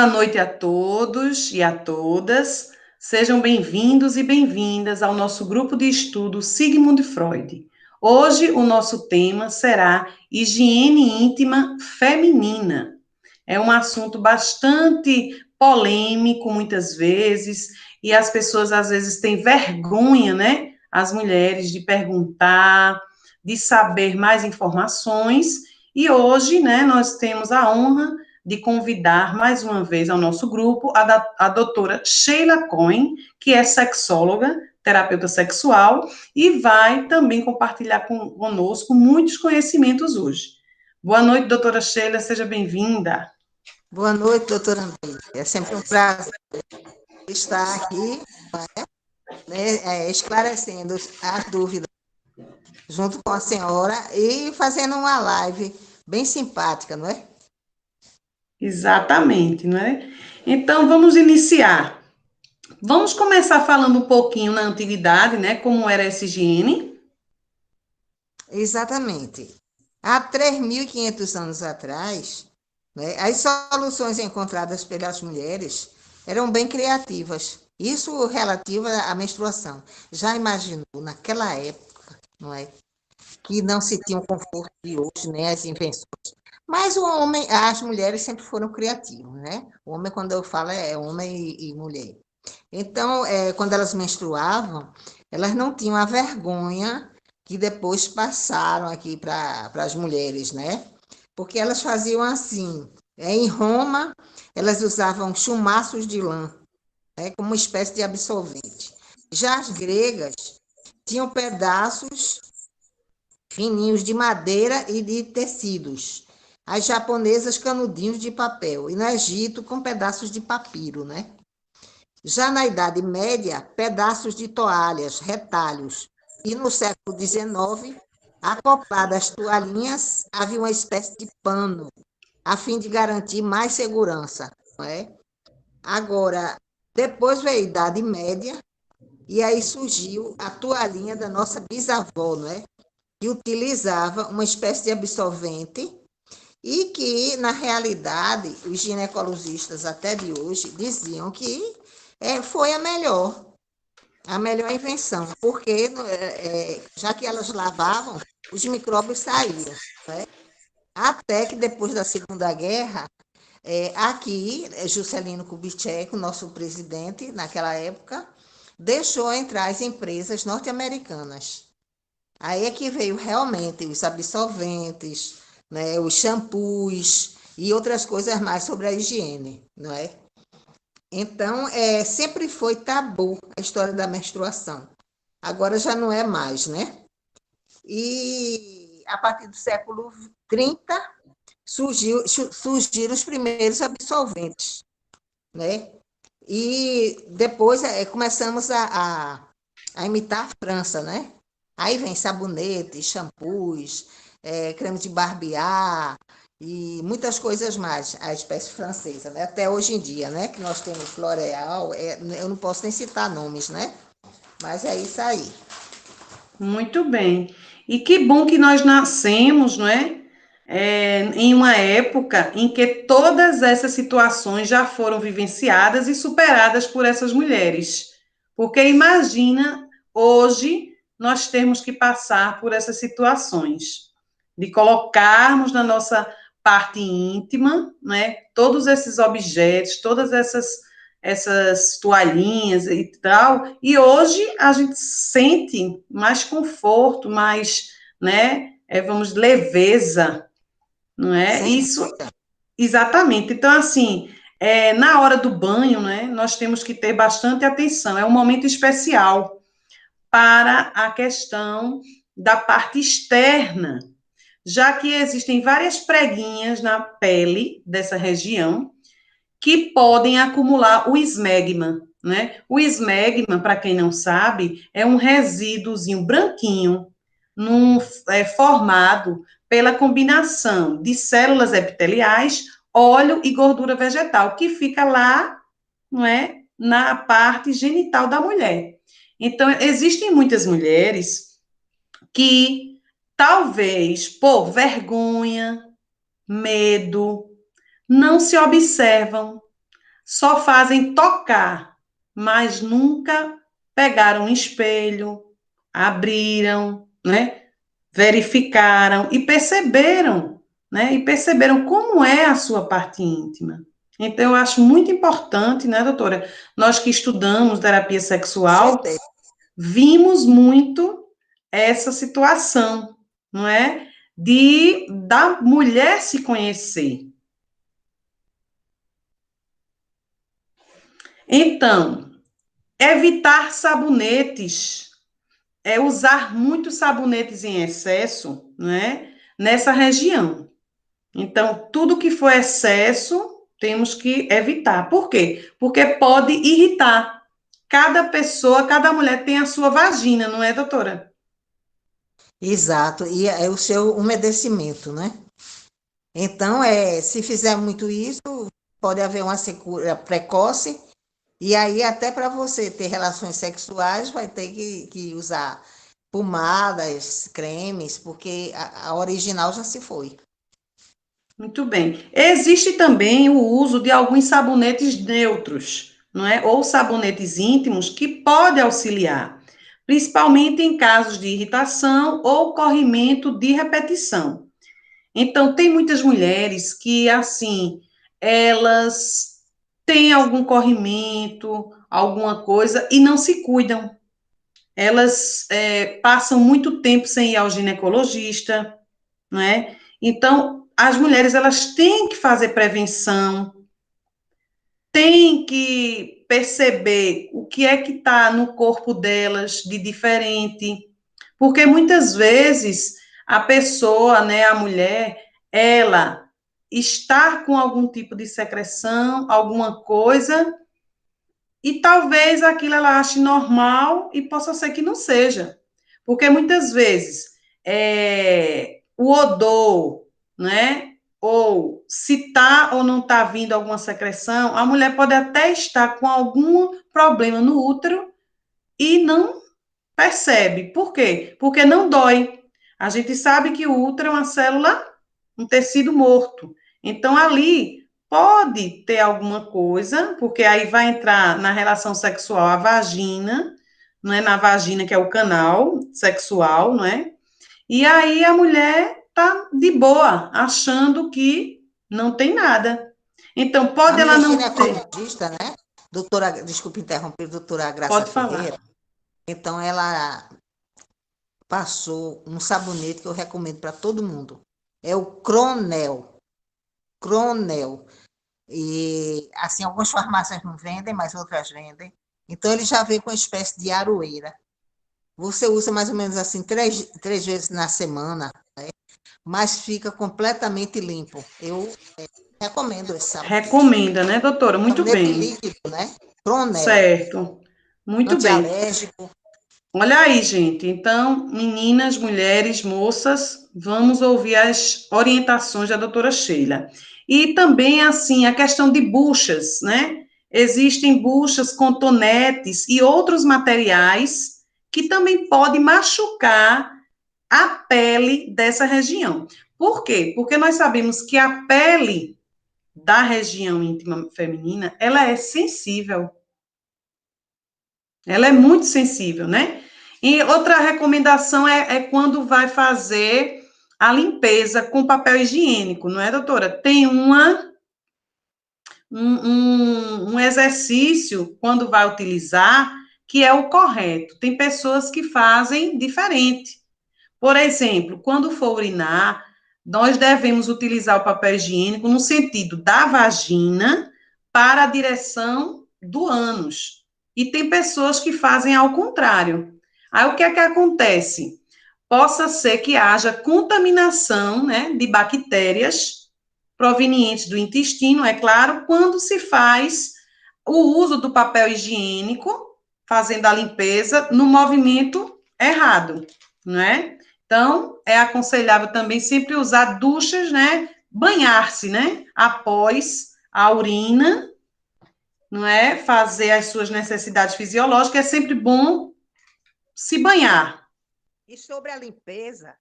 Boa noite a todos e a todas. Sejam bem-vindos e bem-vindas ao nosso grupo de estudo Sigmund Freud. Hoje o nosso tema será higiene íntima feminina. É um assunto bastante polêmico muitas vezes e as pessoas às vezes têm vergonha, né? As mulheres de perguntar, de saber mais informações. E hoje, né, nós temos a honra de convidar mais uma vez ao nosso grupo a doutora Sheila Cohen, que é sexóloga, terapeuta sexual, e vai também compartilhar conosco muitos conhecimentos hoje. Boa noite, doutora Sheila, seja bem-vinda. Boa noite, doutora André. É sempre um prazer estar aqui, esclarecendo as dúvidas junto com a senhora e fazendo uma live bem simpática, não é? Exatamente, não é? Então, vamos iniciar. Vamos começar falando um pouquinho na antiguidade, né? Como era essa higiene. Exatamente. Há 3.500 anos atrás, né, as soluções encontradas pelas mulheres eram bem criativas. Isso relativa à menstruação. Já imaginou naquela época, não é? Que não se tinha o conforto de hoje, né, as invenções. Mas o homem, as mulheres sempre foram criativas, né? O homem, quando eu falo, é homem e mulher. Então, quando elas menstruavam, elas não tinham a vergonha que depois passaram aqui para as mulheres, né? Porque elas faziam assim. Em Roma, elas usavam chumaços de lã, né, como uma espécie de absorvente. Já as gregas tinham pedaços fininhos de madeira e de tecidos. As japonesas, canudinhos de papel. E no Egito, com pedaços de papiro, né? Já na Idade Média, pedaços de toalhas, retalhos. E no século XIX, acopladas às toalhinhas, havia uma espécie de pano, a fim de garantir mais segurança, não é? Agora, depois veio a Idade Média, e aí surgiu a toalhinha da nossa bisavó, não é? Que utilizava uma espécie de absorvente e que, na realidade, os ginecologistas até de hoje diziam que foi a melhor invenção, porque já que elas lavavam, os micróbios saíram. Né? Até que depois da Segunda Guerra, aqui, Juscelino Kubitschek, nosso presidente naquela época, deixou entrar as empresas norte-americanas. Aí é que veio realmente os absorventes, né, os shampoos e outras coisas mais sobre a higiene, não é? Então, sempre foi tabu a história da menstruação. Agora já não é mais, né? E a partir do século 30 surgiram os primeiros absorventes, né? E depois começamos a imitar a França, né? Aí vem sabonete, shampoos, creme de barbear e muitas coisas mais, a espécie francesa, né? Até hoje em dia, né? Que nós temos L'Oréal, eu não posso nem citar nomes, né? Mas é isso aí. Muito bem. E que bom que nós nascemos, não é? Em uma época em que todas essas situações já foram vivenciadas e superadas por essas mulheres. Porque imagina, hoje, nós temos que passar por essas situações, de colocarmos na nossa parte íntima, né, todos esses objetos, todas essas toalhinhas e tal, e hoje a gente sente mais conforto, mais, né, vamos, leveza, não é? Sem Isso, exatamente. Então, assim, na hora do banho, né, nós temos que ter bastante atenção, é um momento especial para a questão da parte externa, já que existem várias preguinhas na pele dessa região, que podem acumular o esmegma, né? O esmegma, para quem não sabe, é um resíduozinho branquinho formado pela combinação de células epiteliais, óleo e gordura vegetal, que fica lá, não é, na parte genital da mulher. Então, existem muitas mulheres que, talvez por vergonha, medo, não se observam, só fazem tocar, mas nunca pegaram um espelho, abriram, né? Verificaram e perceberam, né? E perceberam como é a sua parte íntima. Então, eu acho muito importante, né, doutora? Nós que estudamos terapia Com sexual, certeza. vimos muito essa situação, não é? De da mulher se conhecer. Então, evitar sabonetes, usar muitos sabonetes em excesso, não é? Nessa região. Então, tudo que for excesso, temos que evitar. Por quê? Porque pode irritar. Cada pessoa, cada mulher tem a sua vagina, não é, doutora? Exato, e é o seu umedecimento, né? Então, se fizer muito isso, pode haver uma secura precoce, e aí até para você ter relações sexuais vai ter que usar pomadas, cremes, porque a original já se foi. Muito bem. Existe também o uso de alguns sabonetes neutros, não é? Ou sabonetes íntimos que pode auxiliar, principalmente em casos de irritação ou corrimento de repetição. Então, tem muitas mulheres que, assim, elas têm algum corrimento, alguma coisa, e não se cuidam. Elas passam muito tempo sem ir ao ginecologista, não é? Então, as mulheres, elas têm que fazer prevenção, têm que perceber o que é que está no corpo delas de diferente, porque muitas vezes a pessoa, né, a mulher, ela está com algum tipo de secreção, alguma coisa, e talvez aquilo ela ache normal e possa ser que não seja. Porque muitas vezes o odor, né? Ou se está ou não está vindo alguma secreção, a mulher pode até estar com algum problema no útero e não percebe. Por quê? Porque não dói. A gente sabe que o útero é uma célula, um tecido morto. Então, ali pode ter alguma coisa, porque aí vai entrar na relação sexual a vagina, não é? Na vagina, que é o canal sexual, não é? E aí a mulher tá de boa, achando que não tem nada. Então, A pode ela minha não ter. ginecologista, né? Doutora, desculpe interromper, doutora Graça Pode falar. Ferreira. Então, ela passou um sabonete que eu recomendo para todo mundo. É o Cronel. Cronel. E, assim, algumas farmácias não vendem, mas outras vendem. Então, ele já vem com uma espécie de aroeira. Você usa mais ou menos assim três vezes na semana, mas fica completamente limpo. Eu recomendo esse sabonete. Recomenda, né, doutora? Muito Sabonete bem. líquido, né? Cronel. Certo. Muito bem. Antialérgico. Olha aí, gente. Então, meninas, mulheres, moças, vamos ouvir as orientações da doutora Sheila. E também, assim, a questão de buchas, né? Existem buchas, cotonetes e outros materiais que também podem machucar a pele dessa região. Por quê? Porque nós sabemos que a pele da região íntima feminina, ela é sensível. Ela é muito sensível, né? E outra recomendação é quando vai fazer a limpeza com papel higiênico, não é, doutora? Tem um exercício, quando vai utilizar, que é o correto. Tem pessoas que fazem diferente. Por exemplo, quando for urinar, nós devemos utilizar o papel higiênico no sentido da vagina para a direção do ânus. E tem pessoas que fazem ao contrário. Aí o que é que acontece? Possa ser que haja contaminação, né, de bactérias provenientes do intestino, é claro, quando se faz o uso do papel higiênico, fazendo a limpeza no movimento errado, não é? Então, é aconselhável também sempre usar duchas, né? Banhar-se, né? Após a urina, não é? Fazer as suas necessidades fisiológicas, é sempre bom se banhar. E sobre a limpeza,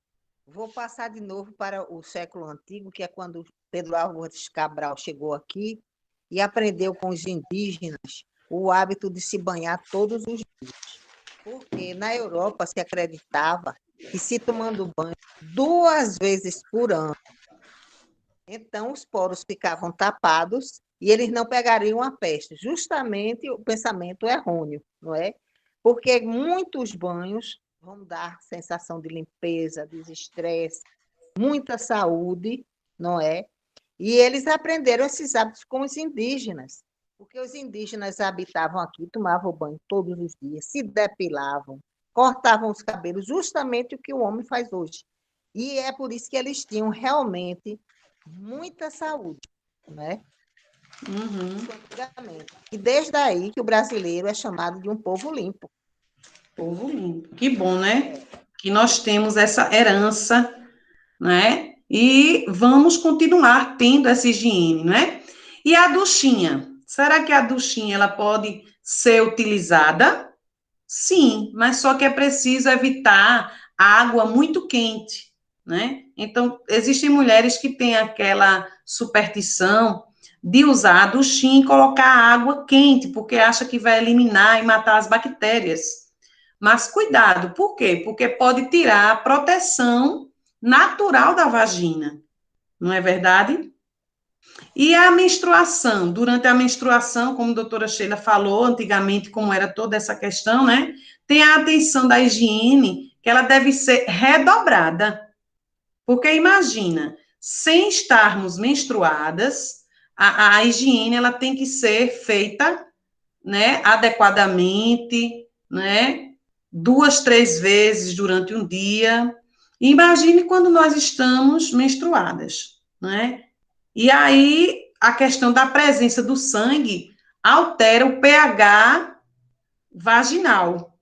vou passar de novo para o século antigo, que é quando Pedro Álvares Cabral chegou aqui. e aprendeu com os indígenas o hábito de se banhar todos os dias. Porque na Europa se acreditava que se tomando banho 2 vezes por ano, então os poros ficavam tapados e eles não pegariam a peste. Justamente o pensamento errôneo, não é? Porque muitos banhos vão dar sensação de limpeza, desestresse, muita saúde, não é? E eles aprenderam esses hábitos com os indígenas, porque os indígenas habitavam aqui, tomavam banho todos os dias, se depilavam, cortavam os cabelos, justamente o que o homem faz hoje. E é por isso que eles tinham realmente muita saúde, né? Antigamente. E desde aí que o brasileiro é chamado de um povo limpo. Povo limpo. Que bom, né? Que nós temos essa herança, né? E vamos continuar tendo essa higiene, né? E a duchinha? Será que a duchinha ela pode ser utilizada? Sim, mas só que é preciso evitar água muito quente, né? Então, existem mulheres que têm aquela superstição de usar a duchinha e colocar água quente, porque acha que vai eliminar e matar as bactérias. Mas cuidado, por quê? Porque pode tirar a proteção natural da vagina, não é verdade? E a menstruação, durante a menstruação, como a doutora Sheila falou, antigamente, como era toda essa questão, né? Tem a atenção da higiene, que ela deve ser redobrada. Porque imagina, sem estarmos menstruadas, a higiene ela tem que ser feita, né, adequadamente, né? 2, 3 vezes durante um dia. Imagine quando nós estamos menstruadas, né? E aí, a questão da presença do sangue altera o pH vaginal,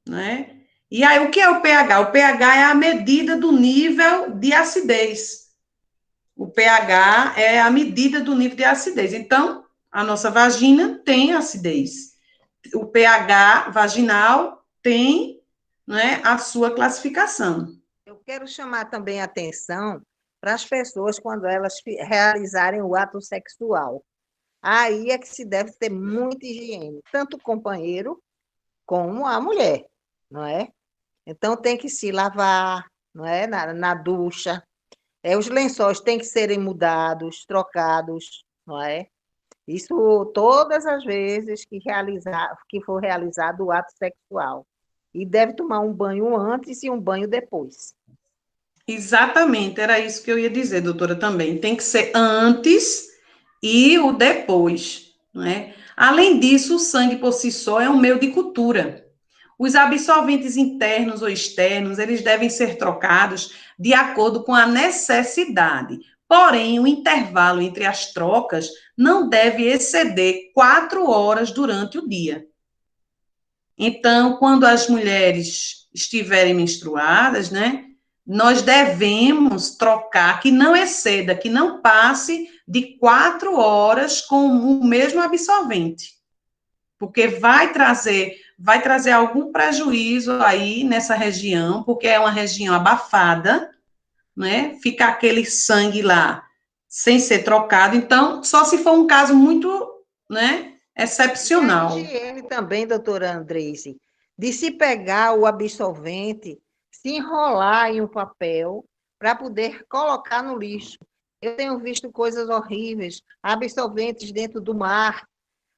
né? E aí, o que é o pH? O pH é a medida do nível de acidez. O pH é a medida do nível de acidez. Então, a nossa vagina tem acidez. O pH vaginal tem, né, a sua classificação. Eu quero chamar também a atenção para as pessoas quando elas realizarem o ato sexual. Aí é que se deve ter muita higiene, tanto o companheiro como a mulher, não é? Então tem que se lavar, não é? Na ducha. Os lençóis têm que serem mudados, trocados, não é? Isso todas as vezes que for realizado o ato sexual. E deve tomar um banho antes e um banho depois. Exatamente, era isso que eu ia dizer, doutora, também. Tem que ser antes e o depois, né? Além disso, o sangue por si só é um meio de cultura. Os absorventes internos ou externos, eles devem ser trocados de acordo com a necessidade. Porém, o intervalo entre as trocas não deve exceder 4 horas durante o dia. Então, quando as mulheres estiverem menstruadas, né, nós devemos trocar, que não exceda, que não passe de 4 horas com o mesmo absorvente, porque vai trazer algum prejuízo aí nessa região, porque é uma região abafada, né? Fica aquele sangue lá sem ser trocado. Então, só se for um caso muito, né, E a excepcional. higiene também, doutora Andrese, de se pegar o absorvente, se enrolar em um papel para poder colocar no lixo. Eu tenho visto coisas horríveis, absorventes dentro do mar,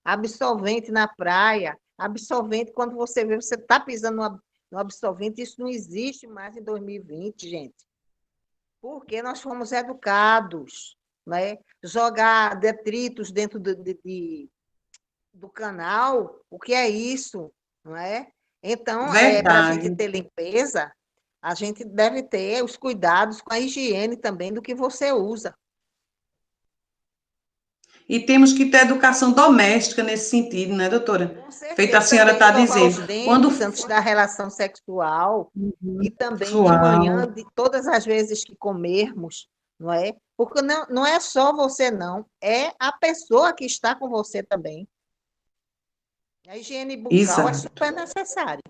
absorvente na praia, absorvente quando você vê, você está pisando no absorvente, isso não existe mais em 2020, gente. Porque nós fomos educados, né? Jogar detritos dentro do canal, o que é isso, não é? Então, para a gente Verdade. ter limpeza, a gente deve ter os cuidados com a higiene também do que você usa. E temos que ter educação doméstica nesse sentido, né, doutora? Com Feito a certeza, senhora também está escovar dizendo. os Quando dentes antes da relação sexual e também de sexual. manhã, de todas as vezes que comermos, não é? Porque não é só você, não, é a pessoa que está com você também. A higiene bucal é Exato. super necessária.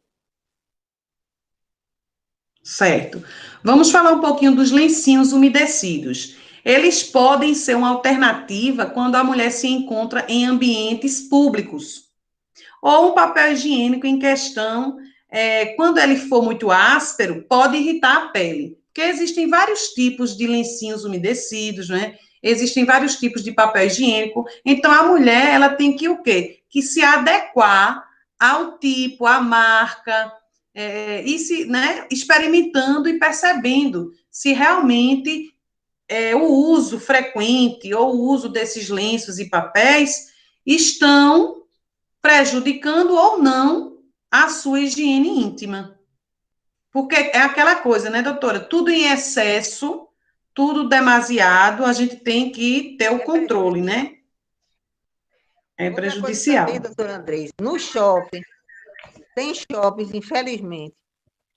Certo. Vamos falar um pouquinho dos lencinhos umedecidos. Eles podem ser uma alternativa quando a mulher se encontra em ambientes públicos. Ou um papel higiênico em questão, quando ele for muito áspero, pode irritar a pele. Porque existem vários tipos de lencinhos umedecidos, né? Existem vários tipos de papel higiênico. Então, a mulher, ela tem que o quê? Que se adequar ao tipo, à marca, e se, né, experimentando e percebendo se realmente o uso frequente ou o uso desses lenços e papéis estão prejudicando ou não a sua higiene íntima. Porque é aquela coisa, né, doutora? Tudo em excesso, tudo demasiado, a gente tem que ter o controle, né? É Outra coisa também, prejudicial. doutor Andrés, no shopping, tem shoppings, infelizmente,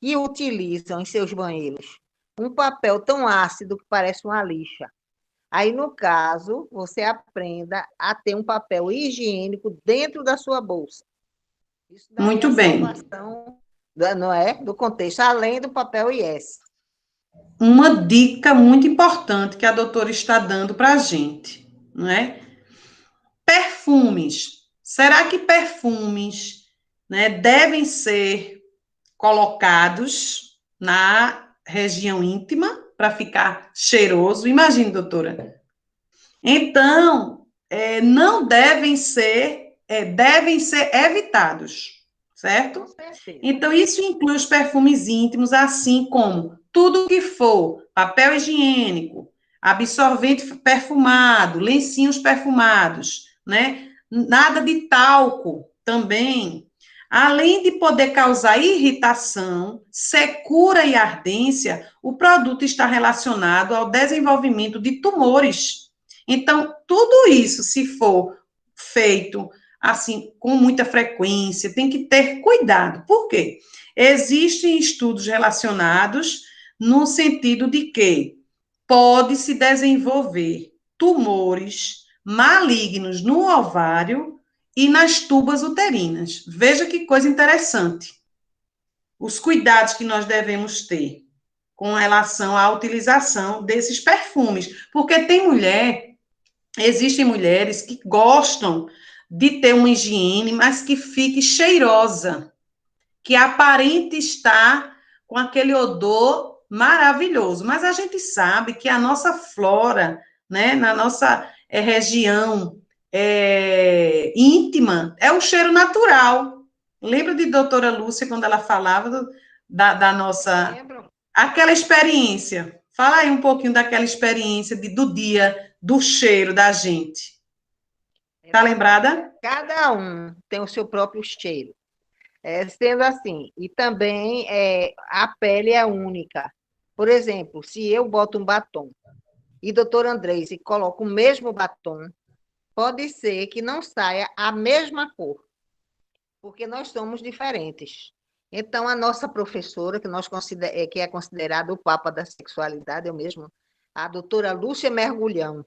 que utilizam em seus banheiros um papel tão ácido que parece uma lixa. Aí, no caso, você aprenda a ter um papel higiênico dentro da sua bolsa. Isso daí é Muito a bem. salvação, não é? Do contexto, além do papel IS. Uma dica muito importante que a doutora está dando para a gente, não é? Perfumes. Será que perfumes, né, devem ser colocados na região íntima para ficar cheiroso? Imagine, doutora. Então, não devem ser evitados, Com certo? certeza. Então, isso inclui os perfumes íntimos, assim como tudo que for papel higiênico, absorvente perfumado, lencinhos perfumados, né? Nada de talco também. Além de poder causar irritação, secura e ardência, o produto está relacionado ao desenvolvimento de tumores. Então, tudo isso, se for feito assim, com muita frequência, tem que ter cuidado. Por quê? Existem estudos relacionados no sentido de que pode se desenvolver tumores malignos no ovário e nas tubas uterinas. Veja que coisa interessante. Os cuidados que nós devemos ter com relação à utilização desses perfumes, porque existem mulheres que gostam de ter uma higiene, mas que fique cheirosa, que aparente estar com aquele odor maravilhoso. Mas a gente sabe que a nossa flora, né, na nossa região íntima, é o cheiro natural. Lembra de doutora Lúcia, quando ela falava da nossa... Lembro. Aquela experiência. Fala aí um pouquinho daquela experiência do dia, do cheiro da gente. É Tá verdade. lembrada? Cada um tem o seu próprio cheiro. Sendo assim, e também a pele é única. Por exemplo, se eu boto um batom e doutor Andrés e coloco o mesmo batom, pode ser que não saia a mesma cor, porque nós somos diferentes. Então, a nossa professora, que é considerada o papa da sexualidade, eu mesmo, a doutora Lúcia Mergulhão.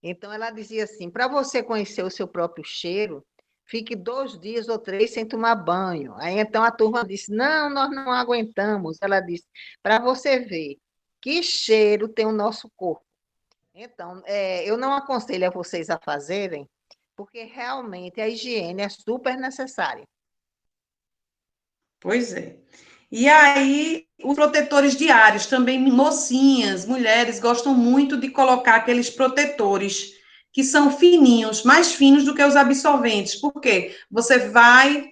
Então, ela dizia assim: para você conhecer o seu próprio cheiro, fique 2 dias ou 3 sem tomar banho. Aí, então, a turma disse: não, nós não aguentamos. Ela disse: para você ver que cheiro tem o nosso corpo. Então, eu não aconselho a vocês a fazerem, porque realmente a higiene é super necessária. Pois é. E aí, os protetores diários, também mocinhas, mulheres gostam muito de colocar aqueles protetores que são fininhos, mais finos do que os absorventes. Por quê? Você vai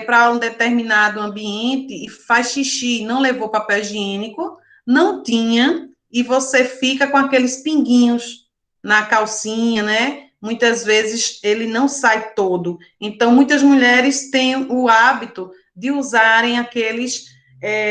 para um determinado ambiente e faz xixi, não levou papel higiênico, não tinha, e você fica com aqueles pinguinhos na calcinha, né? Muitas vezes ele não sai todo. Então, muitas mulheres têm o hábito de usarem aqueles,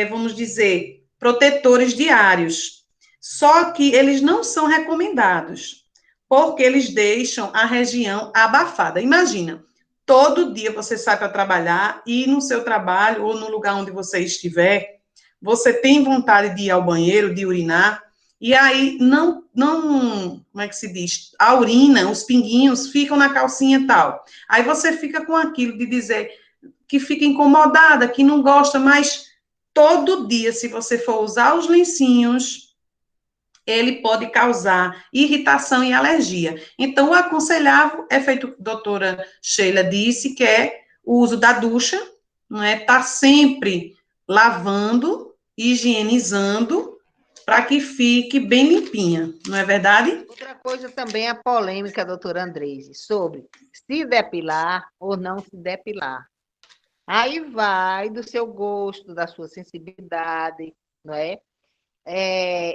vamos dizer, protetores diários. Só que eles não são recomendados, porque eles deixam a região abafada. Imagina, todo dia você sai para trabalhar e no seu trabalho ou no lugar onde você estiver, você tem vontade de ir ao banheiro, de urinar, e aí como é que se diz? A urina, os pinguinhos ficam na calcinha e tal. Aí você fica com aquilo de dizer que fica incomodada, que não gosta, mas todo dia, se você for usar os lencinhos, ele pode causar irritação e alergia. Então, o aconselhável é feito, a doutora Sheila disse, que é o uso da ducha, não é? Tá sempre lavando, higienizando, para que fique bem limpinha, não é verdade? Outra coisa também é a polêmica, doutora Andrese, sobre se depilar ou não se depilar. Aí vai do seu gosto, da sua sensibilidade, não é?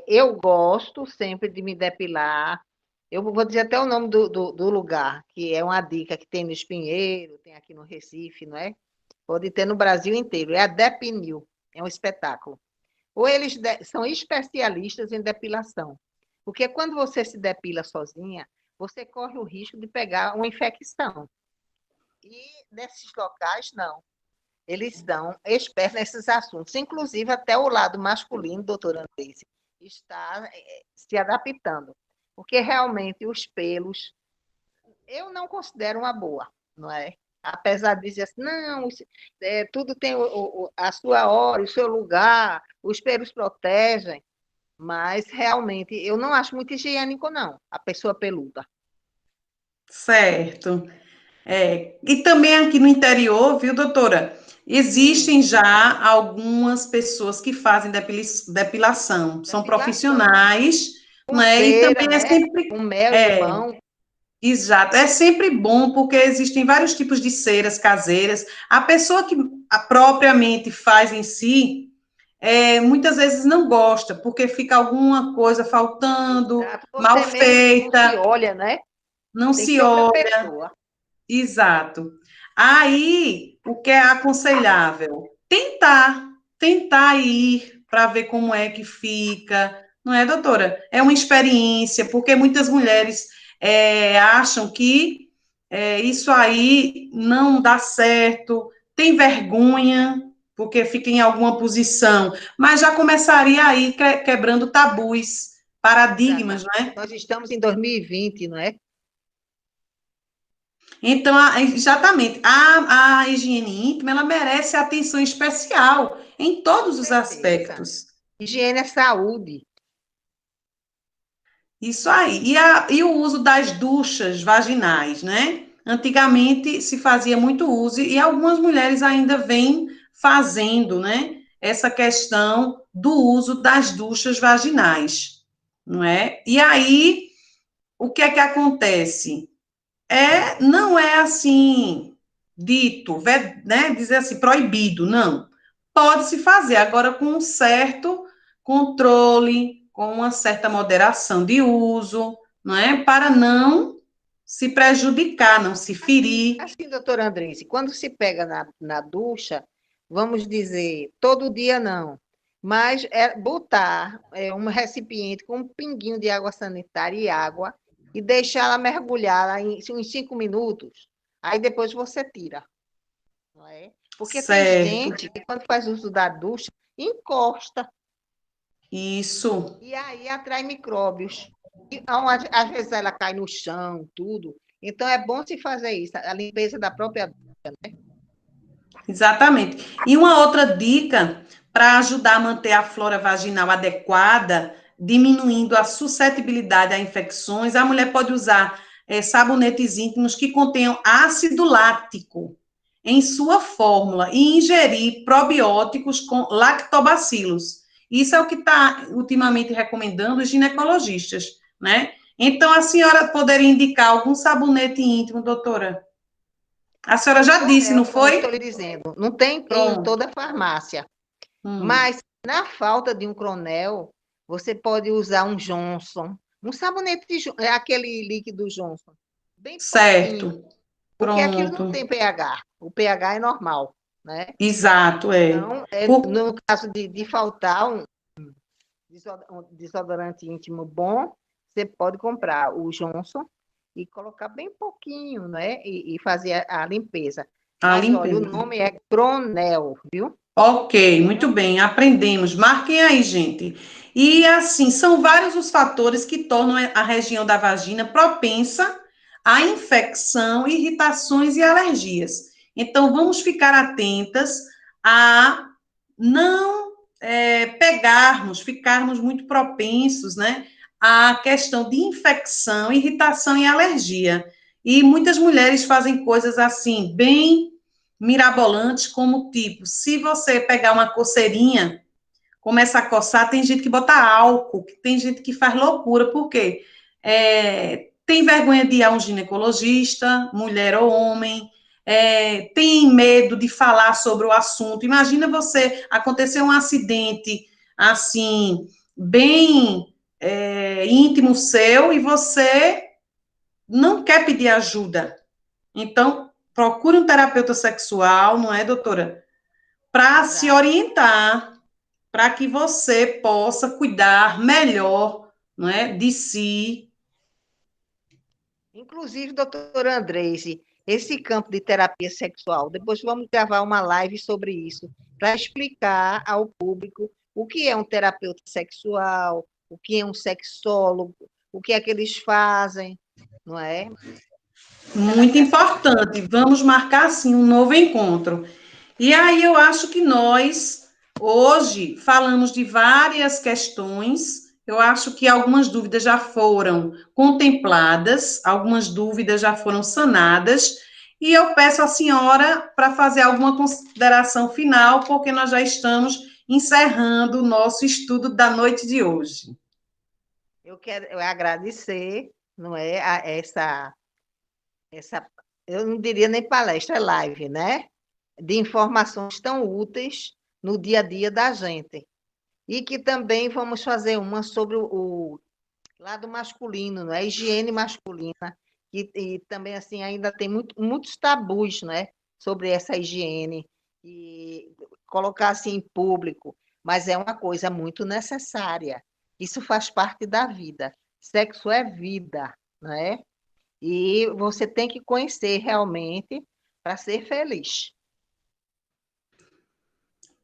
Eu gosto sempre de me depilar. Eu vou dizer até o nome do lugar, que é uma dica que tem no Espinheiro, tem aqui no Recife, não é? Pode ter no Brasil inteiro. É a Depinil, é um espetáculo. Ou eles são especialistas em depilação. Porque quando você se depila sozinha, você corre o risco de pegar uma infecção. E nesses locais, não. Eles são expertos nesses assuntos. Inclusive, até o lado masculino, doutora Andresse, está se adaptando. Porque realmente os pelos, eu não considero uma boa, não é? Apesar de dizer assim, não, tudo tem a sua hora, o seu lugar, os pelos protegem, mas realmente eu não acho muito higiênico, não, a pessoa peluda. Certo. E também aqui no interior, viu, doutora? Sim, Existem já algumas pessoas que fazem depilação, são depilação, profissionais, com né? E cera, também é né? sempre, Com mel e é, limão. exato, é sempre bom porque existem vários tipos de ceras caseiras. A pessoa que propriamente faz em si, muitas vezes não gosta, porque fica alguma coisa faltando, Exato. mal Você mesmo não se feita, olha, né? não Tem que se ser outra olha. pessoa. Exato. Aí, o que é aconselhável? Tentar ir para ver como é que fica, não é, doutora? É uma experiência, porque muitas mulheres acham que isso aí não dá certo, tem vergonha, porque fica em alguma posição, mas já começaria aí quebrando tabus, paradigmas, Exatamente. não é? Nós estamos em 2020, não é? Então, exatamente, a higiene íntima, ela merece atenção especial em Com todos os certeza. aspectos. Higiene é saúde. Isso aí. E o uso das duchas vaginais, né? Antigamente se fazia muito uso, e algumas mulheres ainda vêm fazendo, né? Essa questão do uso das duchas vaginais, não é? E aí, o que é que acontece? Não é assim dito, né, dizer assim, proibido, não. Pode se fazer, agora com um certo controle, com uma certa moderação de uso, não é? Para não se prejudicar, não se ferir. Assim, doutora Andresse, quando se pega na ducha, vamos dizer, todo dia não, mas botar um recipiente com um pinguinho de água sanitária e água e deixar ela mergulhar lá em uns 5 minutos, aí depois você tira, não é? Porque tem Certo. gente que quando faz uso da ducha, encosta Isso. e aí atrai micróbios. E, às vezes ela cai no chão, tudo. Então é bom se fazer isso, a limpeza da própria. Exatamente. E uma outra dica para ajudar a manter a flora vaginal adequada, diminuindo a suscetibilidade a infecções, a mulher pode usar sabonetes íntimos que contenham ácido lático em sua fórmula e ingerir probióticos com lactobacilos. Isso é o que está ultimamente recomendando os ginecologistas, né? Então, a senhora poderia indicar algum sabonete íntimo, doutora? A senhora O já disse, não Cronel, como eu estou foi? lhe dizendo, não tem em Pronto. toda a farmácia. Hum, Mas, na falta de um Cronel, você pode usar um Johnson. Um sabonete, é aquele líquido Johnson. Bem pouquinho. certo. Porque aquilo não Pronto. tem pH. O pH é normal, né? Exato, é. Então, Por... no caso de faltar um desodorante íntimo bom, você pode comprar o Johnson e colocar bem pouquinho, né? E fazer a limpeza. A Mas olha, o limpeza. nome é Cronel, viu? Ok, muito bem, aprendemos. Marquem aí, gente. E assim, são vários os fatores que tornam a região da vagina propensa à infecção, irritações e alergias. Então, vamos ficar atentas a não ficarmos muito propensos, né, a questão de infecção, irritação e alergia. E muitas mulheres fazem coisas assim, bem mirabolantes, como tipo, se você pegar uma coceirinha, começa a coçar, tem gente que bota álcool, tem gente que faz loucura, por quê? Tem vergonha de ir a um ginecologista, mulher ou homem, tem medo de falar sobre o assunto. Imagina você, acontecer um acidente, assim, bem íntimo seu, e você não quer pedir ajuda. Então, procure um terapeuta sexual, não é, doutora? Para se Exato. orientar, para que você possa cuidar melhor, não é, de si. Inclusive, doutora Andreise, esse campo de terapia sexual, depois vamos gravar uma live sobre isso, para explicar ao público o que é um terapeuta sexual, o que é um sexólogo, o que é que eles fazem, não é? Muito Terapia importante. Vamos marcar, sim, um novo encontro. E aí eu acho que nós, hoje, falamos de várias questões. Eu acho que algumas dúvidas já foram contempladas, algumas dúvidas já foram sanadas. E eu peço à senhora para fazer alguma consideração final, porque nós já estamos encerrando o nosso estudo da noite de hoje. eu quero agradecer, não é, essa, eu não diria nem palestra, é live, né? De informações tão úteis no dia a dia da gente. E que também vamos fazer uma sobre o lado masculino, não é? Higiene masculina, e também assim ainda tem muitos tabus, né? Sobre essa higiene e colocar assim em público, mas é uma coisa muito necessária. Isso faz parte da vida. Sexo é vida, não é? E você tem que conhecer realmente para ser feliz.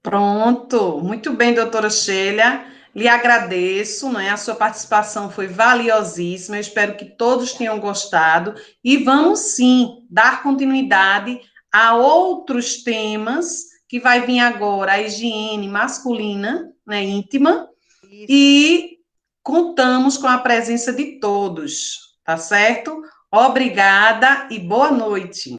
Pronto, muito bem, doutora Sheila. Lhe agradeço, né? A sua participação foi valiosíssima. Eu espero que todos tenham gostado. E vamos sim dar continuidade a outros temas que vai vir agora, a higiene masculina, né, íntima, Isso. e contamos com a presença de todos, tá certo? Obrigada e boa noite.